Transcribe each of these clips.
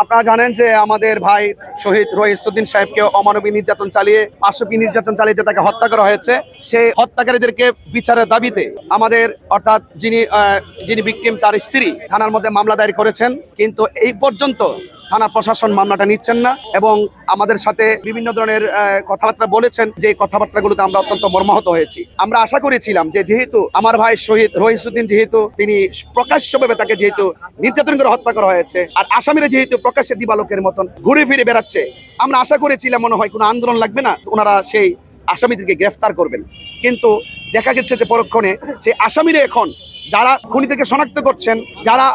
আপনারা জানেন যে আমাদের ভাই শহীদ রইসউদ্দিন সাহেবকে অমানবিক নির্যাতন চালিয়ে পাশবিক নির্যাতন চালিয়ে তাকে হত্যা করা হয়েছে। সেই হত্যাকারীদেরকে বিচারের দাবিতে আমাদের অর্থাৎ যিনি ভিকটিম তার স্ত্রী থানার মধ্যে মামলা দায়ের করেছেন, কিন্তু এই পর্যন্ত থানা প্রশাসন মামলাটা নিচ্ছেন না এবং আমাদের সাথে বিভিন্ন ধরনের কথাবার্তা বলেছেন। যে কথাবার্তাগুলোতে আমরা অত্যন্ত মর্মাহত হয়েছি। আমরা আশা করেছিলাম যে যেহেতু আমার ভাই শহীদ রইসউদ্দিন যেহেতু তিনি প্রকাশ্যভাবে তাকে যেহেতু নির্যাতন করে হত্যা করা হয়েছে, আর আসামিরা যেহেতু প্রকাশ্যে দিবালোকের মতন ঘুরে ফিরে বেড়াচ্ছে, আমরা আশা করেছিলাম মনে হয় কোনো আন্দোলন লাগবে না, ওনারা সেই আসামিদেরকে গ্রেফতার করবেন। কিন্তু দেখা গেছে যে পরক্ষণে সেই আসামিরা এখন যারা খুনিদেরকে শনাক্ত করছেন, যারা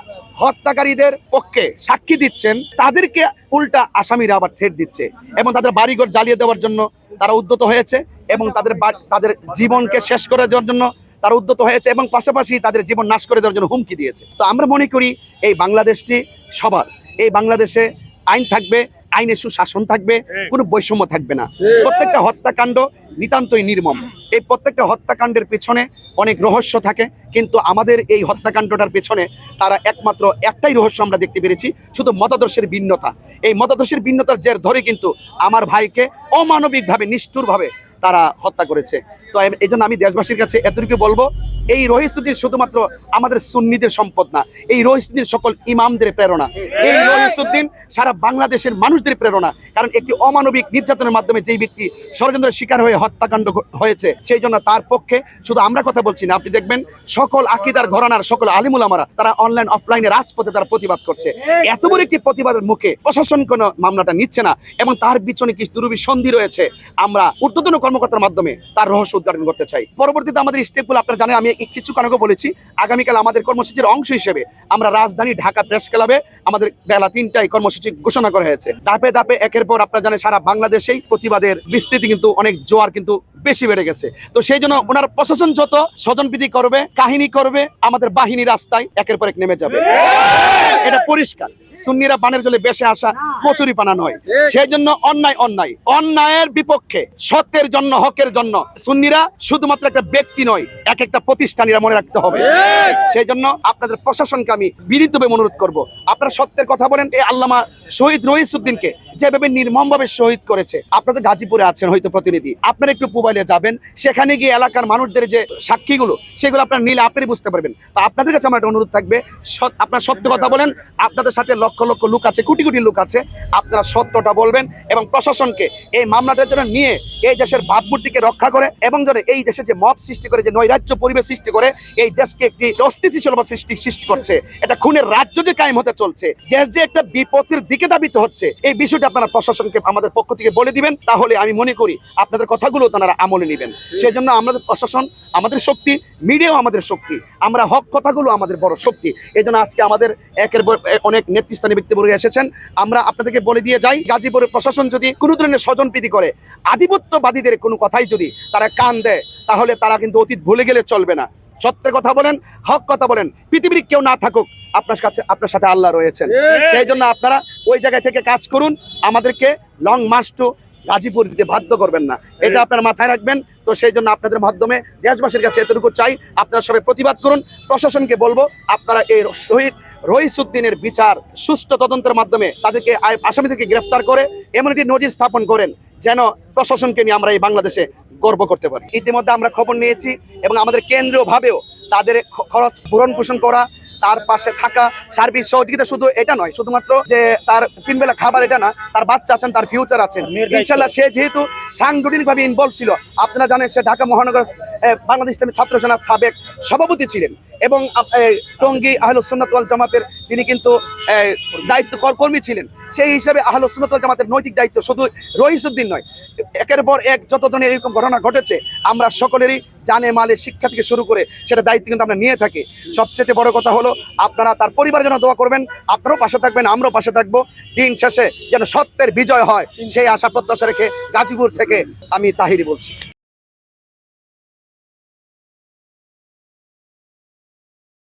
হত্যাকারীদের পক্ষে সাক্ষী দিচ্ছেন, তাদেরকে উল্টা আসামিরা আবার থ্রেট দিচ্ছে এবং তাদের বাড়িঘর জ্বালিয়ে দেওয়ার জন্য তারা উদ্যত হয়েছে এবং তাদের জীবনকে শেষ করে দেওয়ার জন্য তারা উদ্যত হয়েছে এবং পাশাপাশি তাদের জীবন নাশ করে দেওয়ার জন্য হুমকি দিয়েছে। তো আমরা মনে করি এই বাংলাদেশটি সবার, এই বাংলাদেশে আইন থাকবে, আইনের সুশাসন থাকবে, কোনো বৈষম্য থাকবে না। প্রত্যেকটা হত্যাকাণ্ড নিতান্তই নির্মম। এই প্রত্যেকটা হত্যাকাণ্ডের পেছনে অনেক রহস্য থাকে, কিন্তু আমাদের এই হত্যাকাণ্ডটার পেছনে তারা একমাত্র একটাই রহস্য আমরা দেখতে পেরেছি, শুধু মতাদর্শের ভিন্নতা। এই মতাদর্শের ভিন্নতার জের ধরে কিন্তু আমার ভাইকে অমানবিকভাবে নিষ্ঠুরভাবে তারা হত্যা করেছে। তো এই জন্য আমি দেশবাসীর কাছে এতটুকু বলবো, এই রইসউদ্দিন শুধুমাত্র আমাদের সুন্নিদের সম্পদ না, এই রইসউদ্দিন সকল ইমামদের প্রেরণা, এই রইসউদ্দিন সারা বাংলাদেশের মানুষদের প্রেরণা। কারণ একটি অমানবিক নির্যাতনের মাধ্যমে যেই ব্যক্তি ষড়যন্ত্রের শিকার হয়ে হত্যাকাণ্ড হয়েছে, সেই জন্য তার পক্ষে শুধু আমরা কথা বলছি না, আপনি দেখবেন সকল আকীদার ঘরানার সকল আলিমুল আমারা তারা অনলাইন অফলাইনে রাজপথে তারা প্রতিবাদ করছে। এত বড় একটি প্রতিবাদের মুখে প্রশাসন কোনো মামলাটা নিচ্ছে না এবং তার পিছনে কিছু দুরভিসন্ধি রয়েছে। আমরা ঊর্ধ্বতন কর্মকর্তার মাধ্যমে তার রহস্য উদ্ঘাটন করতে চাই। পরবর্তীতে আমাদের স্টেপগুলো আপনারা জানেন, আমি কিছুক্ষণ আগে বলেছি, আগামীকাল আমাদের কর্মসূচির অংশ হিসেবে আমরা রাজধানী ঢাকা প্রেস ক্লাবে আমাদের বেলা 3টায় কর্মসূচি ঘোষণা করা হয়েছে। ধাপে ধাপে একের পর আপনারা জানেন সারা বাংলাদেশেই প্রতিবাদের বিস্তৃতি কিন্তু অনেক জোয়ার কিন্তু বেশি বেড়ে গেছে। তো সেই জন্য ওনার প্রশাসন যত স্বজনপ্রীতি করবে, কাহিনী করবে, আমাদের বাহিনী রাস্তায় একের পর এক নেমে যাবে। এটা পরিষ্কার। সুন্নিরা পানের জলে বেশে আসা কচুরি পানা নয়। সেই জন্য অন্যায়ের বিপক্ষে, সত্যের জন্য, হকের জন্য সুন্নিরা শুধুমাত্র একটা ব্যক্তি নয়, এক একটা প্রতিষ্ঠানীরা মনে রাখতে হবে। সেই জন্য আপনাদের প্রশাসনকে আমি বিনীতভাবে অনুরোধ করব, আপনারা সত্যের কথা বলেন। এই আল্লামা শহীদ রইসউদ্দিনকে যেভাবে নির্মমভাবে শহীদ করেছে, আপনাদের গাজীপুরে আছেন হয়তো প্রতিনিধি, আপনারা একটু মোবাইলে যাবেন, সেখানে গিয়ে এলাকার মানুষদের যে সাক্ষীগুলো সেগুলো আপনারা নিলে আপনি বুঝতে পারবেন। তো আপনাদের কাছে আমার একটা অনুরোধ থাকবে, আপনারা সত্য কথা বলেন। আপনাদের সাথে লক্ষ লক্ষ লোক আছে, কোটি কোটি লোক আছে, আপনারা সত্যটা বলবেন এবং প্রশাসনকে এই মামলাটার জন্য নিয়ে এই দেশের ভাবমূর্তিকে রক্ষা করে এবং যেন এই দেশে যে মব সৃষ্টি করে, যে নৈরাজ্য পরিবেশ সৃষ্টি করে, এই দেশকে একটি অস্থিতিশীলতা সৃষ্টি করছে, এটা খুনের রাজ্য যে কায়েম হতে চলছে, দেশ যে একটা বিপদের দিকে ধাবিত হচ্ছে, এই বিষয়টা আপনারা প্রশাসনকে আমাদের পক্ষ থেকে বলে দিবেন। তাহলে আমি মনে করি আপনাদের কথাগুলো তারা আমলে নেবেন। সেই জন্য আমাদের প্রশাসন আমাদের শক্তি, মিডিয়াও আমাদের শক্তি, আমরা হক কথাগুলো আমাদের বড় শক্তি। এই জন্য আজকে আমাদের একের পর অনেক নেতৃস্থানীয় ব্যক্তিবর্গ এসেছেন। আমরা আপনাদেরকে বলে দিয়ে যাই, গাজীপুরের প্রশাসন যদি কোনো ধরনের স্বজনপ্রীতি করে, আধিপত্যবাদীদের কোনো কথাই যদি তারা কান দেয়, তাহলে তারা কিন্তু অতীত ভুলে গেলে চলবে না। সত্যের কথা বলেন, হক কথা বলেন। পৃথিবীর কেউ না থাকুক, আপনার সাথে আল্লাহ রয়েছেন। সেই জন্য আপনারা ওই জায়গায় থেকে কাজ করুন, আমাদেরকে লং মার্চ টু গাজীপুর দিতে বাধ্য করবেন না, এটা আপনারা মাথায় রাখবেন। তো সেই জন্য আপনাদের মাধ্যমে দেশবাসীর কাছে এতটুকু চাই, আপনারা সবাই প্রতিবাদ করুন। প্রশাসনকে বলবো, আপনারা এই শহীদ রইসউদ্দিনের বিচার সুষ্ঠু তদন্তের মাধ্যমে তাদেরকে আসামিদেরকে গ্রেফতার করে এমন একটি নজির স্থাপন করেন যেন প্রশাসনকে নিয়ে আমরা এই বাংলাদেশে গর্ব করতে পারি। ইতিমধ্যে আমরা খবর নিয়েছি এবং আমাদের কেন্দ্রীয়ভাবেও তাদের খরচ ভরণ পোষণ করা, তার পাশে থাকা, সার্বিক সহযোগিতা, শুধু এটা নয়, শুধুমাত্র যে তার 3 বেলা খাবার এটা না, তার বাচ্চা আছেন, তার ফিউচার আছেন। ইনশাল্লাহ সে যেহেতু সাংগঠনিকভাবে ইনভলভ ছিল, আপনারা জানেন সে ঢাকা মহানগর বাংলাদেশ ইসলামী ছাত্র সেনার সাবেক সভাপতি ছিলেন এবং টঙ্গী আহলুস সুন্নাত ওয়াল জামাতের তিনি কিন্তু দায়িত্ব কর্মী ছিলেন। সেই হিসাবে আহলুস সুন্নাত ওয়াল জামাতের নৈতিক দায়িত্ব শুধু রইসউদ্দিন নয়, একের পর এক যত ধরনের এরকম ঘটনা ঘটেছে, আমরা সকলেরই জানে মালে শিক্ষা থেকে শুরু করে সেটা দায়িত্ব কিন্তু আমরা নিয়ে থাকি। সবচেয়ে বড় কথা হলো আপনারা তার পরিবারের জন্য দোয়া করবেন, আপনারাও পাশে থাকবেন, আমরাও পাশে থাকবো। দিন শেষে যেন সত্যের বিজয় হয়, সেই আশা প্রত্যাশা রেখে গাজীপুর থেকে আমি তাহিরি বলছি।